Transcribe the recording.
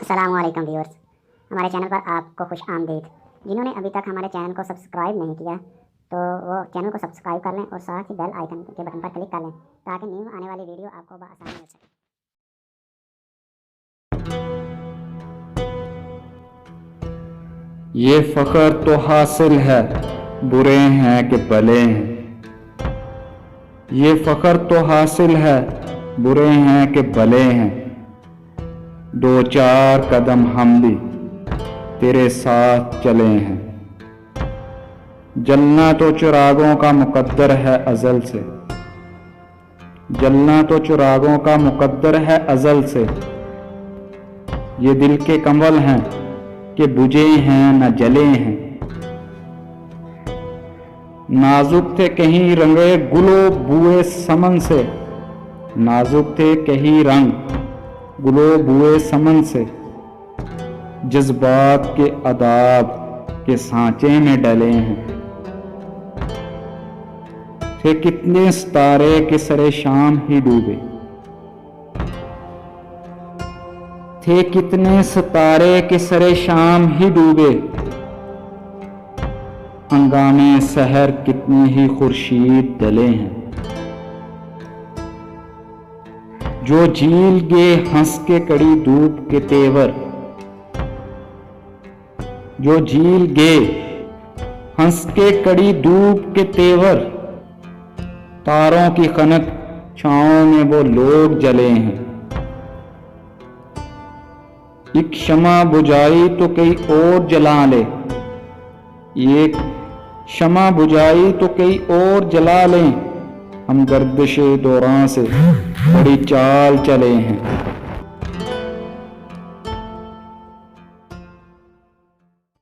अस्सलामुअलैकुम व्यूअर्स, हमारे चैनल पर आपको खुश आमदीद। जिन्होंने अभी तक हमारे चैनल को सब्सक्राइब नहीं किया तो वो चैनल को सब्सक्राइब कर लें और साथ ही बेल आइकन के बटन पर क्लिक कर लें ताकि न्यू आने वाली वीडियो आपको बआसानी मिल सके। ये फ़ख्र तो हासिल है, बुरे हैं कि भले हैं। ये फ़ख्र तो हासिल है, बुरे हैं कि भले हैं। दो चार कदम हम भी तेरे साथ चले हैं। जलना तो चिरागों का मुकद्दर है अज़ल से। जलना तो चिरागों का मुकद्दर है अज़ल से। ये दिल के कमल हैं कि बुझे हैं न जले हैं। नाजुक थे कहीं रंगे गुलो बुए समन से। नाजुक थे कहीं रंग गुलो बुए समन से। जज्बात के अदाब के सांचे में डले हैं। थे कितने सितारे के सरे शाम ही डूबे। थे कितने सितारे के सरे शाम ही डूबे। अंगामे सहर कितने ही खुर्शीद डले हैं। जो झील गे हंस के कड़ी धूप के तेवर। जो झील गे हंस के कड़ी धूप के तेवर। तारों की खनक छाओं में वो लोग जले हैं। एक शमा बुझाई तो कई और जला ले। एक शमा बुझाई तो कई और जला लें। हम गर्दिशे दौरान से बड़ी चाल चले हैं।